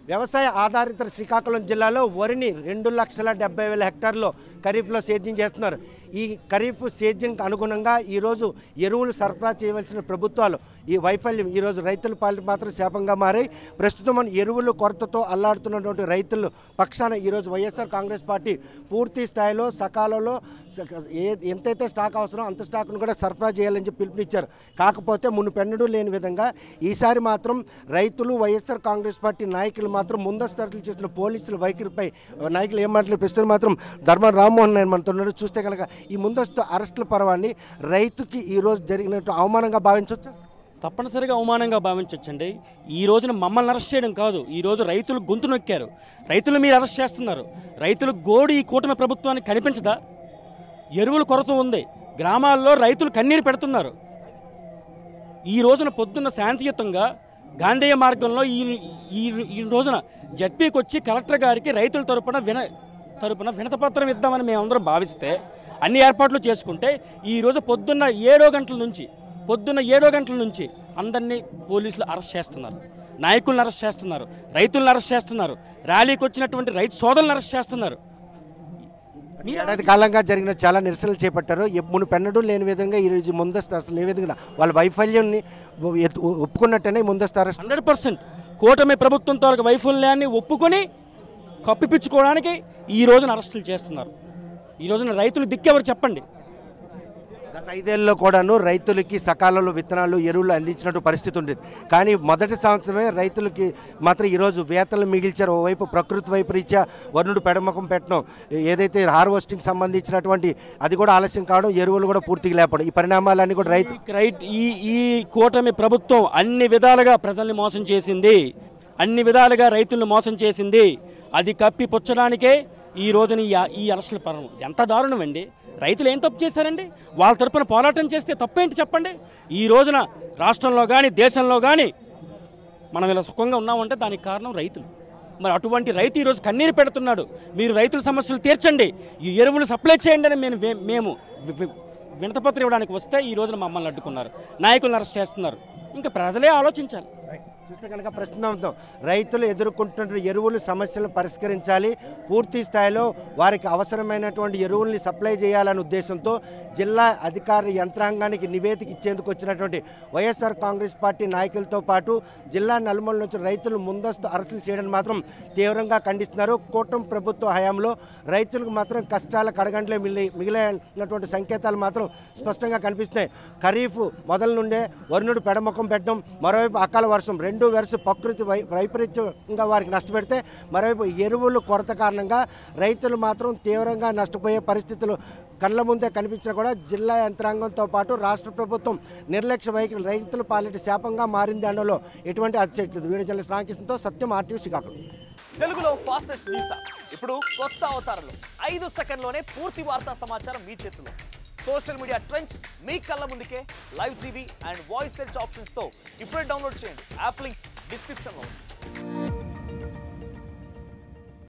వ్యవసాయ ఆధారిత శ్రీకాకుళం జిల్లాలో వరిని 2,70,000 హెక్టార్లో ఖరీఫ్లో సేద్యం చేస్తున్నారు. ఈ ఖరీఫ్ సేద్యంకి అనుగుణంగా ఈరోజు ఎరువులు సరఫరా చేయవలసిన ప్రభుత్వాలు ఈ వైఫల్యం ఈరోజు రైతుల పాలిట మాత్రం శాపంగా మారాయి. ప్రస్తుతం మన ఎరువులు కొరతతో అల్లాడుతున్నటువంటి రైతుల పక్షాన ఈరోజు వైఎస్ఆర్ కాంగ్రెస్ పార్టీ పూర్తి స్థాయిలో సకాలంలో ఎంతైతే స్టాక్ అవసరం అంత స్టాక్ను కూడా సరఫరా చేయాలని చెప్పి పిలుపునిచ్చారు. కాకపోతే మునుపెన్నడూ లేని విధంగా ఈసారి మాత్రం రైతులు వైఎస్ఆర్ కాంగ్రెస్ పార్టీ నాయకులు మాత్రం ముందస్తు అరెస్టులు చేస్తున్న పోలీసుల వైఖరిపై నాయకులు ఏం మాట్లాడారు ప్రస్తుతం మాత్రం ధర్మ రామ్మోహన్ నాయుడు మనతో ఉన్నారు. చూస్తే కనుక ఈ ముందస్తు అరెస్టుల పర్వాన్ని రైతుకి ఈరోజు జరిగినట్టు అవమానంగా భావించవచ్చు. తప్పనిసరిగా అవమానంగా భావించవచ్చండి. ఈ రోజున మమ్మల్ని అరెస్ట్ చేయడం కాదు, ఈరోజు రైతులు గొంతు నొక్కారు. రైతులు మీరు అరెస్ట్ చేస్తున్నారు. రైతుల గోడు ఈ కూటమి ప్రభుత్వానికి కనిపించదా? ఎరువుల కొరత ఉంది, గ్రామాల్లో రైతులు కన్నీరు పెడుతున్నారు. ఈ రోజున పొద్దున్న శాంతియుతంగా గాంధేయ మార్గంలో ఈ రోజున జడ్పీకి వచ్చి కలెక్టర్ గారికి రైతుల తరపున వినతిపత్రం ఇద్దామని మేమందరం భావిస్తే అన్ని ఏర్పాట్లు చేసుకుంటే ఈరోజు పొద్దున్న 7 గంటల నుంచి అందరినీ పోలీసులు అరెస్ట్ చేస్తున్నారు, నాయకులను అరెస్ట్ చేస్తున్నారు, రైతులను అరెస్ట్ చేస్తున్నారు, ర్యాలీకి వచ్చినటువంటి రైతు సోదరులను అరెస్ట్ చేస్తున్నారు. ఏడాది కాలంగా జరిగిన చాలా నిరసనలు చేపట్టారు. మునుపెన్నడూ లేని విధంగా ఈరోజు ముందస్తు అరెస్టులు ఏ విధంగా వాళ్ళ వైఫల్యాన్ని ఒప్పుకున్నట్టనే ముందస్తు అరెస్ట్ 100% కూటమి ప్రభుత్వం తాలూకు వైఫల్యాన్ని ఒప్పుకొని కప్పిపుచ్చుకోవడానికి ఈ రోజున అరెస్టులు చేస్తున్నారు. ఈ రోజున రైతులు దిక్కెవరు చెప్పండి? గత 5 ఏళ్ళలో కూడాను రైతులకి సకాలంలో విత్తనాలు ఎరువులు అందించినట్టు పరిస్థితి ఉండేది. కానీ మొదటి సంవత్సరమే రైతులకి మాత్రం ఈరోజు వేతలు మిగిల్చారు. ఓవైపు ప్రకృతి వైపరీత్యా వరుణుడు పెడమకం పెట్టడం, ఏదైతే హార్వెస్టింగ్ సంబంధించినటువంటి అది కూడా ఆలస్యం కావడం, ఎరువులు కూడా పూర్తిగా లేపడం, ఈ పరిణామాలన్నీ కూడా ఈ కూటమి ప్రభుత్వం అన్ని విధాలుగా ప్రజల్ని మోసం చేసింది, అన్ని విధాలుగా రైతులను మోసం చేసింది. అది కప్పిపుచ్చడానికే ఈ రోజున ఈ అరెస్టుల పర్వం. ఎంత దారుణం అండి! రైతులు ఏం తప్పు చేశారండి? వాళ్ళ తరపున పోరాటం చేస్తే తప్పేంటి చెప్పండి? ఈ రోజున రాష్ట్రంలో కానీ దేశంలో కానీ మనం ఇలా సుఖంగా ఉన్నామంటే దానికి కారణం రైతులు. మరి అటువంటి రైతు ఈరోజు కన్నీరు పెడుతున్నాడు. మీరు రైతుల సమస్యలు తీర్చండి, ఈ ఎరువులు సప్లై చేయండి అని మేము వినతిపత్రం ఇవ్వడానికి వస్తే ఈ రోజున మమ్మల్ని అడ్డుకున్నారు, నాయకులను అరెస్ట్ చేస్తున్నారు. ఇంకా ప్రజలే ఆలోచించాలి. చూస్తే కనుక ప్రస్తుతం రైతులు ఎదుర్కొంటున్న ఎరువుల సమస్యలను పరిష్కరించాలి, పూర్తి స్థాయిలో వారికి అవసరమైనటువంటి ఎరువుల్ని సప్లై చేయాలనే ఉద్దేశంతో జిల్లా అధికార యంత్రాంగానికి నివేదిక ఇచ్చేందుకు వచ్చినటువంటి వైఎస్ఆర్ కాంగ్రెస్ పార్టీ నాయకులతో పాటు జిల్లా నలుమూల నుంచి రైతులు ముందస్తు అరెస్టులు చేయడం మాత్రం తీవ్రంగా ఖండిస్తున్నారు. కూటమి ప్రభుత్వ హయాంలో రైతులకు మాత్రం కష్టాల కడగంటలే మిగిలినటువంటి సంకేతాలు మాత్రం స్పష్టంగా కనిపిస్తున్నాయి. ఖరీఫ్ మొదల నుండే వరుణుడు పెడముఖం పెట్టడం, మరోవైపు అకాల వర్షం, రెండు వరుస ప్రకృతి వైపరీత్యంగా వారికి నష్టపెడితే మరోవైపు ఎరువులు కొరత కారణంగా రైతులు మాత్రం తీవ్రంగా నష్టపోయే పరిస్థితులు కళ్ళ ముందే కనిపించినా కూడా జిల్లా యంత్రాంగంతో పాటు రాష్ట్ర ప్రభుత్వం నిర్లక్ష్య వైఖరి రైతుల పాలిట శాపంగా మారింది అనడంలో ఎటువంటి అతిశక్తి. వీడియో జర్నలిస్ట్ రామకృష్ణతో సత్యం, RTV శ్రీకాకుళం. తెలుగులో ఫాస్టెస్ట్ న్యూస్ ఇప్పుడు కొత్త అవతారంలో 5 సెకండ్లోనే పూర్తి వార్తా సమాచారం మీ చేతిలో. సోషల్ మీడియా ట్రెండ్స్ మీ కళ్ళ ముందుకే live TV and voice search ఆప్షన్స్తో ఇప్పుడే డౌన్లోడ్ చేయండి. యాప్ లింక్ డిస్క్రిప్షన్లో ఉంది.